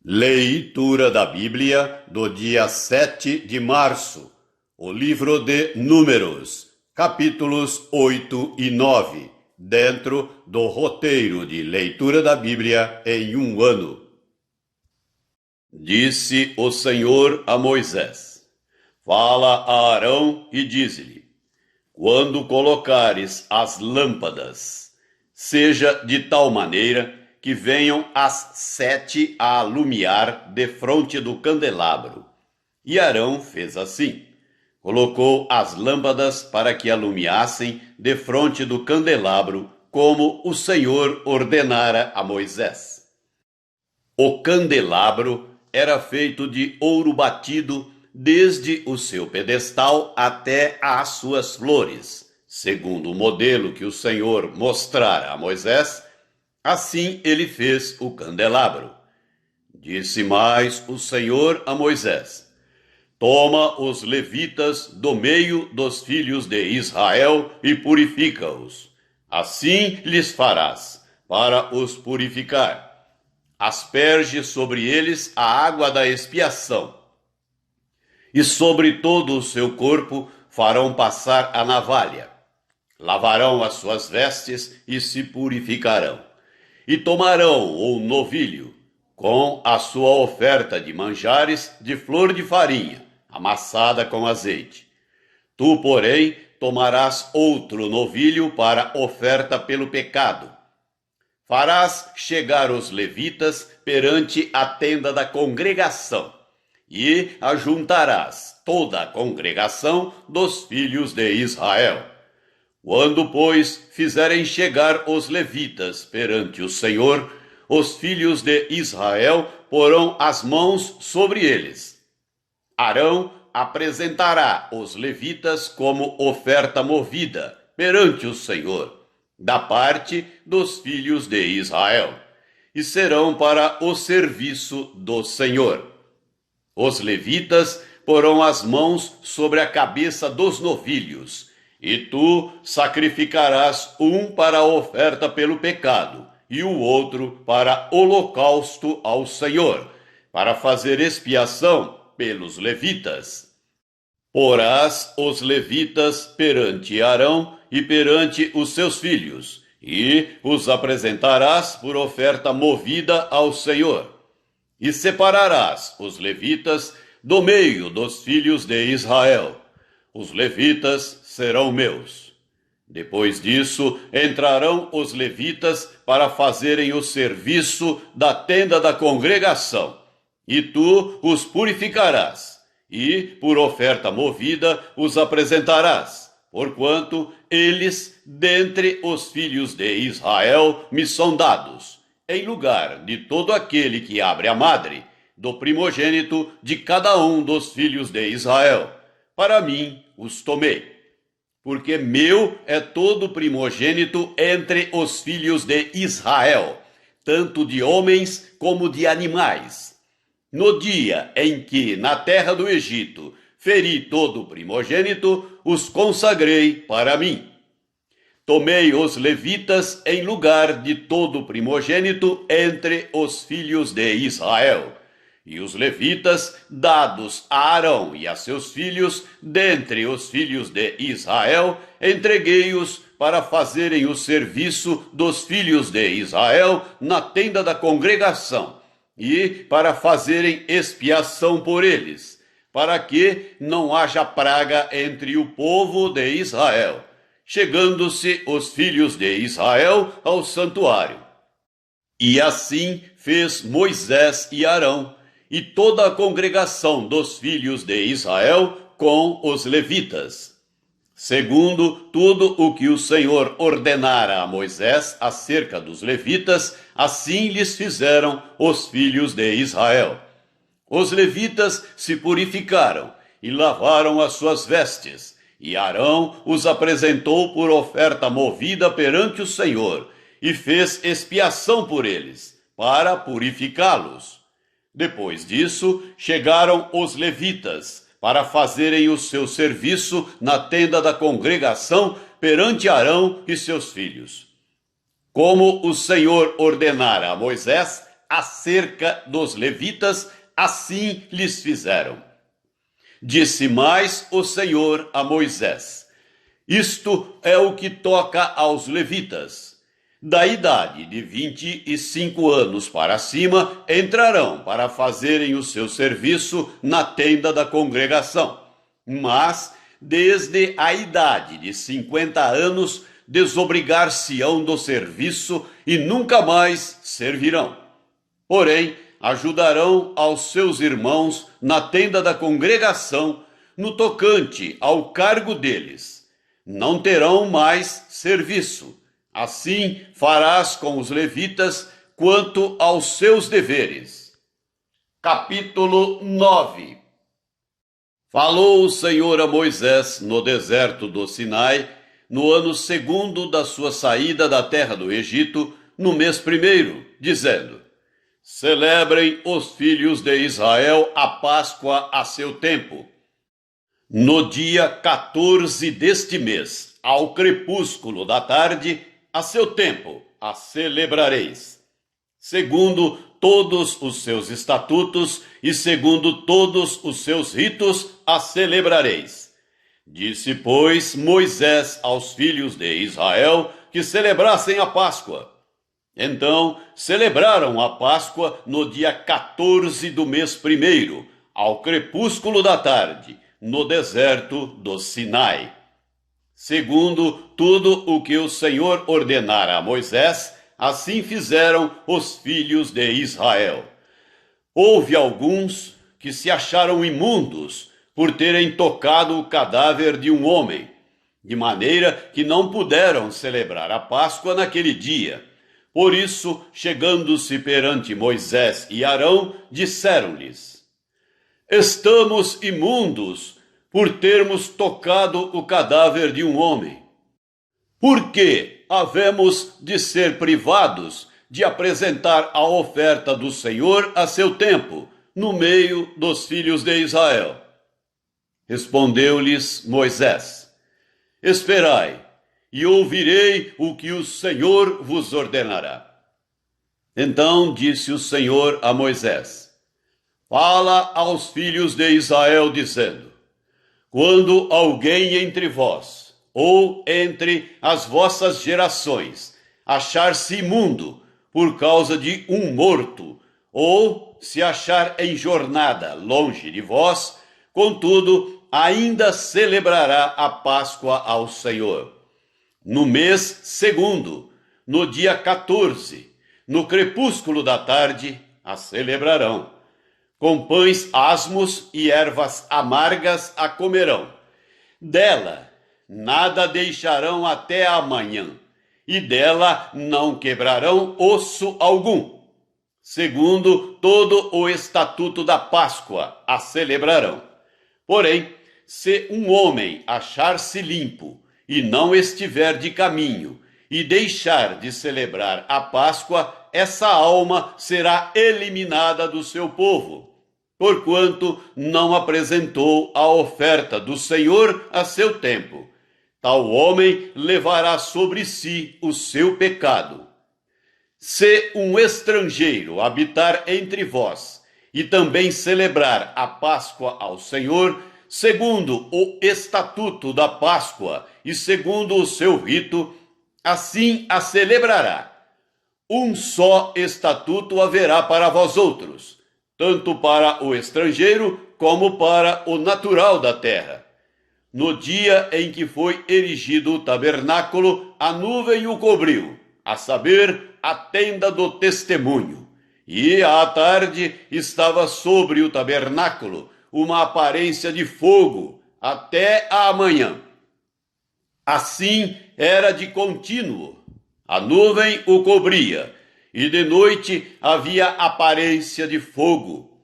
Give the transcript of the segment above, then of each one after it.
Leitura da Bíblia do dia 7 de março, o livro de Números, capítulos 8 e 9, dentro do roteiro de leitura da Bíblia em um ano. Disse o Senhor a Moisés: Fala a Arão e dize-lhe: Quando colocares as lâmpadas, seja de tal maneira que venham as 7 a alumiar defronte do candelabro. E Arão fez assim. Colocou as lâmpadas para que alumiassem defronte do candelabro, como o Senhor ordenara a Moisés. O candelabro era feito de ouro batido desde o seu pedestal até às suas flores, segundo o modelo que o Senhor mostrara a Moisés. Assim ele fez o candelabro. Disse mais o Senhor a Moisés: Toma os levitas do meio dos filhos de Israel e purifica-os. Assim lhes farás, para os purificar. Asperge sobre eles a água da expiação. E sobre todo o seu corpo farão passar a navalha. Lavarão as suas vestes e se purificarão. E tomarão o novilho, com a sua oferta de manjares de flor de farinha, amassada com azeite. Tu, porém, tomarás outro novilho para oferta pelo pecado. Farás chegar os levitas perante a tenda da congregação, e ajuntarás toda a congregação dos filhos de Israel. Quando, pois, fizerem chegar os levitas perante o Senhor, os filhos de Israel porão as mãos sobre eles. Arão apresentará os levitas como oferta movida perante o Senhor, da parte dos filhos de Israel, e serão para o serviço do Senhor. Os levitas porão as mãos sobre a cabeça dos novilhos, e tu sacrificarás um para a oferta pelo pecado, e o outro para holocausto ao Senhor, para fazer expiação pelos levitas. Porás os levitas perante Arão e perante os seus filhos, e os apresentarás por oferta movida ao Senhor. E separarás os levitas do meio dos filhos de Israel. Os levitas serão meus. Depois disso, entrarão os levitas para fazerem o serviço da tenda da congregação, e tu os purificarás, e por oferta movida os apresentarás, porquanto eles, dentre os filhos de Israel, me são dados, em lugar de todo aquele que abre a madre, do primogênito de cada um dos filhos de Israel. Para mim os tomei, porque meu é todo primogênito entre os filhos de Israel, tanto de homens como de animais. No dia em que, na terra do Egito, feri todo primogênito, os consagrei para mim. Tomei os levitas em lugar de todo primogênito entre os filhos de Israel. E os levitas, dados a Arão e a seus filhos, dentre os filhos de Israel, entreguei-os para fazerem o serviço dos filhos de Israel na tenda da congregação, e para fazerem expiação por eles, para que não haja praga entre o povo de Israel, chegando-se os filhos de Israel ao santuário. E assim fez Moisés e Arão, e toda a congregação dos filhos de Israel com os levitas, segundo tudo o que o Senhor ordenara a Moisés acerca dos levitas, assim lhes fizeram os filhos de Israel. Os levitas se purificaram e lavaram as suas vestes, e Arão os apresentou por oferta movida perante o Senhor, e fez expiação por eles, para purificá-los. Depois disso, chegaram os levitas para fazerem o seu serviço na tenda da congregação perante Arão e seus filhos. Como o Senhor ordenara a Moisés, acerca dos levitas, assim lhes fizeram. Disse mais o Senhor a Moisés: isto é o que toca aos levitas. Da idade de 25 anos para cima, entrarão para fazerem o seu serviço na tenda da congregação. Mas, desde a idade de 50 anos, desobrigar-se-ão do serviço e nunca mais servirão. Porém, ajudarão aos seus irmãos na tenda da congregação, no tocante ao cargo deles. Não terão mais serviço. Assim farás com os levitas quanto aos seus deveres. Capítulo 9. Falou o Senhor a Moisés no deserto do Sinai, no ano 2º da sua saída da terra do Egito, no mês 1º, dizendo: celebrem os filhos de Israel a Páscoa a seu tempo. No dia 14 deste mês, ao crepúsculo da tarde, a seu tempo, a celebrareis, segundo todos os seus estatutos e segundo todos os seus ritos, a celebrareis. Disse, pois, Moisés aos filhos de Israel que celebrassem a Páscoa. Então celebraram a Páscoa no dia 14 do mês 1º, ao crepúsculo da tarde, no deserto do Sinai. Segundo tudo o que o Senhor ordenara a Moisés, assim fizeram os filhos de Israel. Houve alguns que se acharam imundos por terem tocado o cadáver de um homem, de maneira que não puderam celebrar a Páscoa naquele dia. Por isso, chegando-se perante Moisés e Arão, disseram-lhes: estamos imundos por termos tocado o cadáver de um homem. Por que havemos de ser privados de apresentar a oferta do Senhor a seu tempo, no meio dos filhos de Israel? Respondeu-lhes Moisés: esperai, e ouvirei o que o Senhor vos ordenará. Então disse o Senhor a Moisés: fala aos filhos de Israel, dizendo: quando alguém entre vós, ou entre as vossas gerações, achar-se imundo por causa de um morto, ou se achar em jornada longe de vós, contudo, ainda celebrará a Páscoa ao Senhor. No mês 2º, no dia 14, no crepúsculo da tarde, a celebrarão. Com pães asmos e ervas amargas a comerão. Dela nada deixarão até amanhã, e dela não quebrarão osso algum. Segundo todo o estatuto da Páscoa, a celebrarão. Porém, se um homem achar-se limpo e não estiver de caminho, e deixar de celebrar a Páscoa, essa alma será eliminada do seu povo, porquanto não apresentou a oferta do Senhor a seu tempo. Tal homem levará sobre si o seu pecado. Se um estrangeiro habitar entre vós e também celebrar a Páscoa ao Senhor, segundo o estatuto da Páscoa e segundo o seu rito, assim a celebrará. Um só estatuto haverá para vós outros, tanto para o estrangeiro como para o natural da terra. No dia em que foi erigido o tabernáculo, a nuvem o cobriu, a saber, a tenda do testemunho. E à tarde estava sobre o tabernáculo uma aparência de fogo até a manhã. Assim era de contínuo. A nuvem o cobria, e de noite havia aparência de fogo.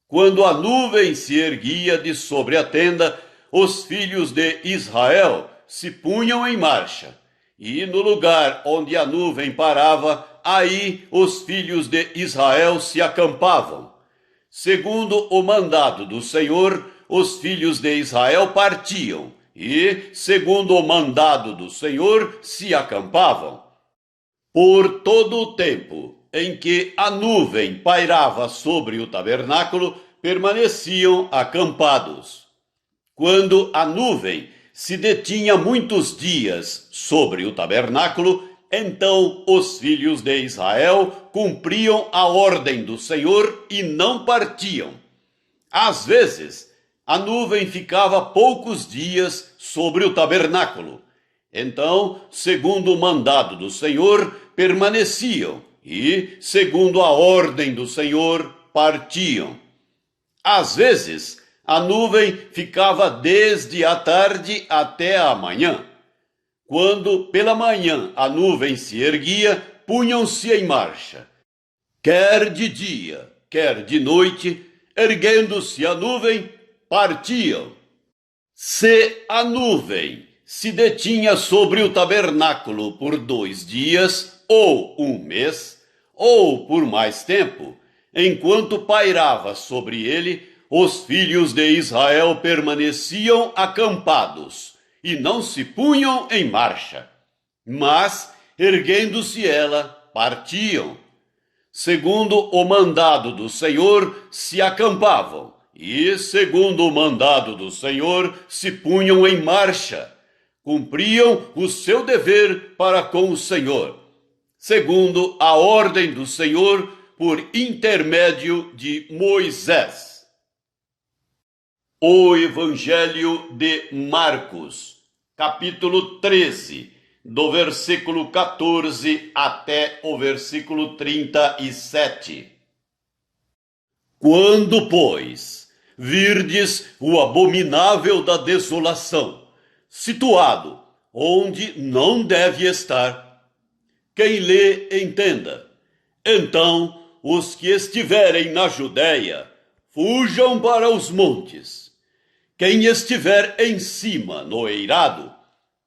Quando a nuvem se erguia de sobre a tenda, os filhos de Israel se punham em marcha, e no lugar onde a nuvem parava, aí os filhos de Israel se acampavam. Segundo o mandado do Senhor, os filhos de Israel partiam, e, segundo o mandado do Senhor, se acampavam. Por todo o tempo em que a nuvem pairava sobre o tabernáculo, permaneciam acampados. Quando a nuvem se detinha muitos dias sobre o tabernáculo, então os filhos de Israel cumpriam a ordem do Senhor e não partiam. Às vezes, a nuvem ficava poucos dias sobre o tabernáculo. Então, segundo o mandado do Senhor, permaneciam e, segundo a ordem do Senhor, partiam. Às vezes, a nuvem ficava desde a tarde até a manhã. Quando pela manhã a nuvem se erguia, punham-se em marcha. Quer de dia, quer de noite, erguendo-se a nuvem, partiam. Se a nuvem se detinha sobre o tabernáculo por 2 dias, ou 1 mês, ou por mais tempo, enquanto pairava sobre ele, os filhos de Israel permaneciam acampados e não se punham em marcha, mas, erguendo-se ela, partiam. Segundo o mandado do Senhor, se acampavam, e, segundo o mandado do Senhor, se punham em marcha. Cumpriam o seu dever para com o Senhor, segundo a ordem do Senhor, por intermédio de Moisés. O Evangelho de Marcos, capítulo 13, do versículo 14 até o versículo 37. Quando, pois, virdes o abominável da desolação, situado onde não deve estar, quem lê entenda. Então, os que estiverem na Judéia, fujam para os montes. Quem estiver em cima, no eirado,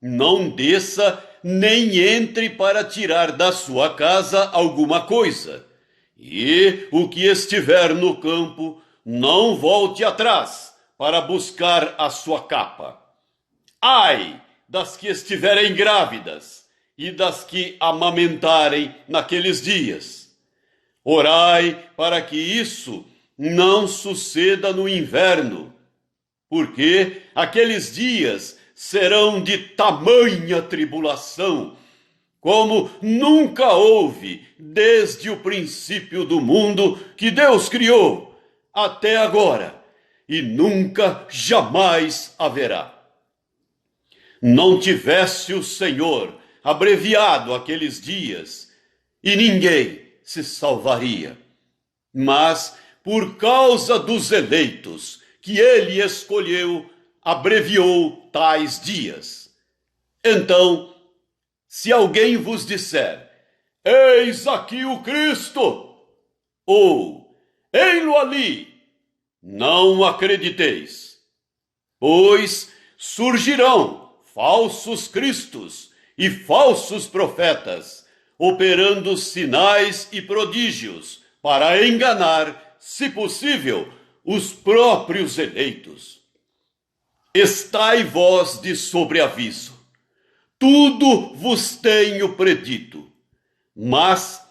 não desça nem entre para tirar da sua casa alguma coisa. E o que estiver no campo, não volte atrás para buscar a sua capa. Ai das que estiverem grávidas e das que amamentarem naqueles dias. Orai para que isso não suceda no inverno, porque aqueles dias serão de tamanha tribulação, como nunca houve desde o princípio do mundo que Deus criou, até agora, e nunca jamais haverá. Não tivesse o Senhor abreviado aqueles dias, e ninguém se salvaria. Mas, por causa dos eleitos que ele escolheu, abreviou tais dias. Então, se alguém vos disser, eis aqui o Cristo, ou ei-lo ali, não acrediteis, pois surgirão falsos cristos e falsos profetas, operando sinais e prodígios para enganar, se possível, os próprios eleitos. Estai vós de sobreaviso, tudo vos tenho predito. Mas,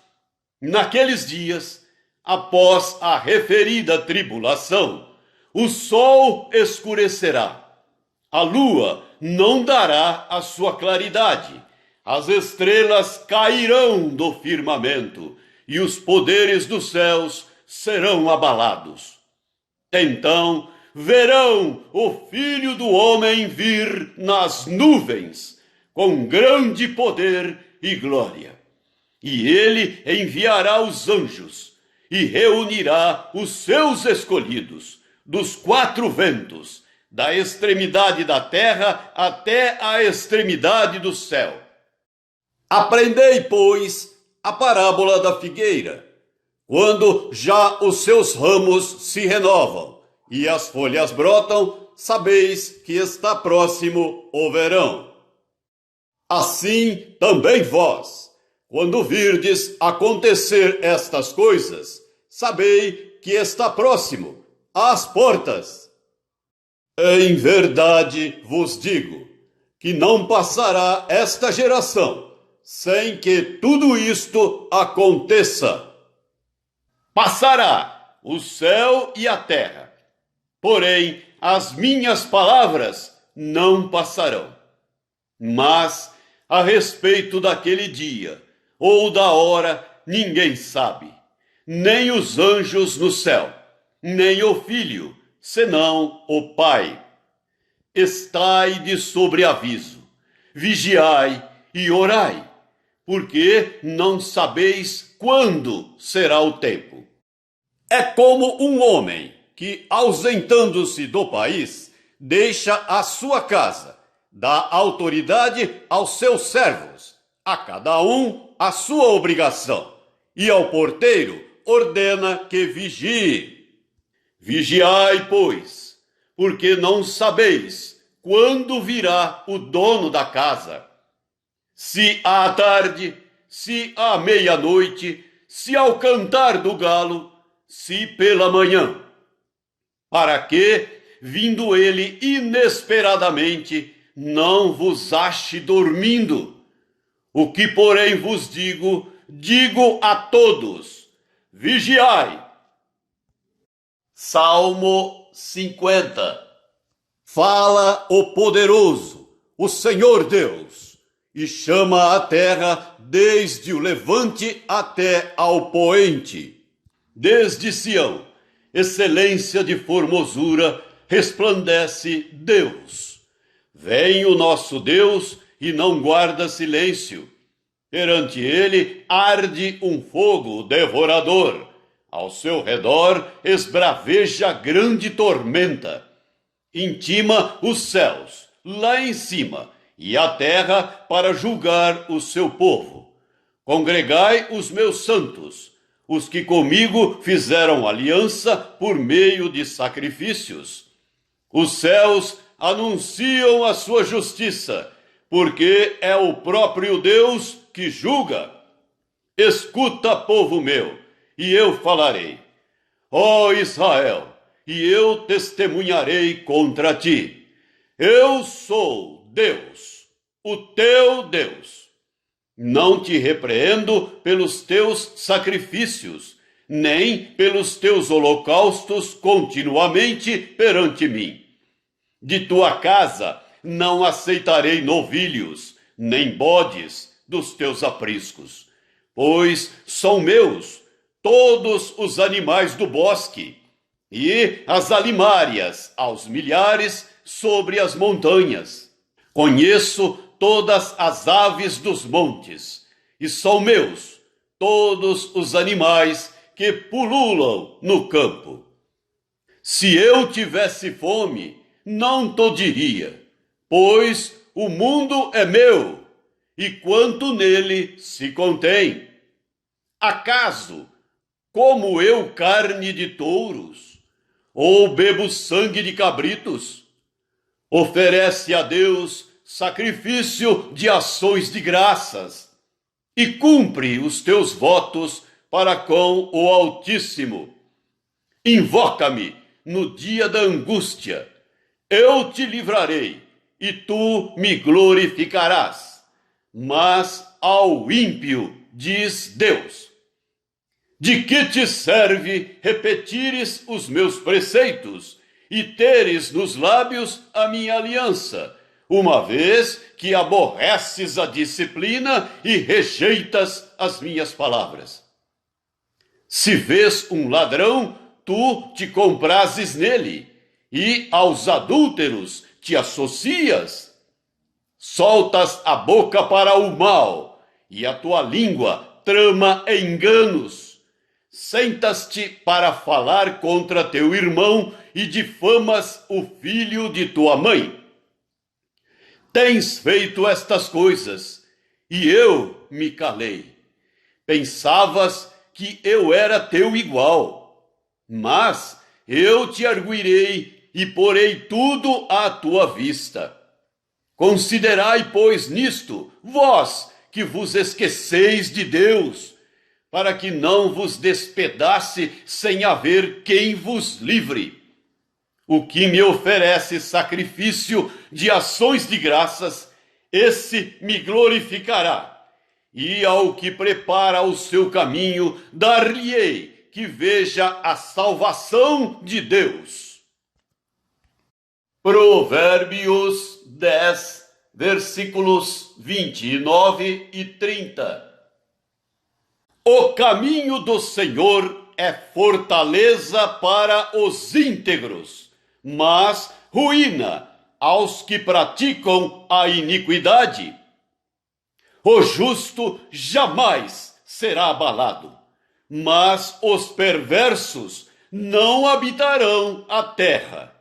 naqueles dias, após a referida tribulação, o sol escurecerá, a lua não dará a sua claridade, as estrelas cairão do firmamento, e os poderes dos céus serão abalados. Então verão o Filho do Homem vir nas nuvens, com grande poder e glória. E ele enviará os anjos, e reunirá os seus escolhidos, dos 4 ventos, da extremidade da terra até a extremidade do céu. Aprendei, pois, a parábola da figueira. Quando já os seus ramos se renovam e as folhas brotam, sabeis que está próximo o verão. Assim também vós, quando virdes acontecer estas coisas, sabei que está próximo, às portas. Em verdade vos digo, que não passará esta geração sem que tudo isto aconteça. Passará o céu e a terra, porém as minhas palavras não passarão. Mas a respeito daquele dia ou da hora ninguém sabe, nem os anjos no céu, nem o Filho, senão o Pai. Estai de sobreaviso, vigiai e orai, porque não sabeis quando será o tempo. É como um homem que, ausentando-se do país, deixa a sua casa, dá autoridade aos seus servos, a cada um a sua obrigação, e ao porteiro ordena que vigie. Vigiai, pois, porque não sabeis quando virá o dono da casa, se à tarde, se à meia-noite, se ao cantar do galo, se pela manhã, para que, vindo ele inesperadamente, não vos ache dormindo. O que, porém, vos digo, digo a todos: vigiai. Salmo 50. Fala o poderoso, o Senhor Deus, e chama a terra desde o levante até ao poente. Desde Sião, excelência de formosura, resplandece Deus. Vem o nosso Deus e não guarda silêncio. Perante ele arde um fogo devorador. Ao seu redor esbraveja grande tormenta. Intima os céus lá em cima e a terra para julgar o seu povo. Congregai os meus santos, os que comigo fizeram aliança por meio de sacrifícios. Os céus anunciam a sua justiça, porque é o próprio Deus que julga. Escuta, povo meu, e eu falarei. Ó Israel, e eu testemunharei contra ti. Eu sou Deus, o teu Deus. Não te repreendo pelos teus sacrifícios, nem pelos teus holocaustos continuamente perante mim. De tua casa não aceitarei novilhos, nem bodes dos teus apriscos, pois são meus todos os animais do bosque, e as alimárias aos milhares sobre as montanhas. Conheço todas as aves dos montes, e são meus todos os animais que pululam no campo. Se eu tivesse fome, não te diria, pois o mundo é meu, e quanto nele se contém. Acaso como eu carne de touros, ou bebo sangue de cabritos? Oferece a Deus sacrifício de ações de graças, e cumpre os teus votos para com o Altíssimo. Invoca-me no dia da angústia, eu te livrarei, e tu me glorificarás. Mas ao ímpio diz Deus: de que te serve repetires os meus preceitos e teres nos lábios a minha aliança, uma vez que aborreces a disciplina e rejeitas as minhas palavras? Se vês um ladrão, tu te comprases nele, e aos adúlteros te associas. Soltas a boca para o mal, e a tua língua trama enganos. Sentas-te para falar contra teu irmão e difamas o filho de tua mãe. Tens feito estas coisas, e eu me calei. Pensavas que eu era teu igual, mas eu te arguirei e porei tudo à tua vista. Considerai, pois, nisto, vós que vos esqueceis de Deus, para que não vos despedace sem haver quem vos livre. O que me oferece sacrifício de ações de graças, esse me glorificará. E ao que prepara o seu caminho, dar-lhe-ei que veja a salvação de Deus. Provérbios 10, versículos 29 e 30. O caminho do Senhor é fortaleza para os íntegros, mas ruína aos que praticam a iniquidade. O justo jamais será abalado, mas os perversos não habitarão a terra.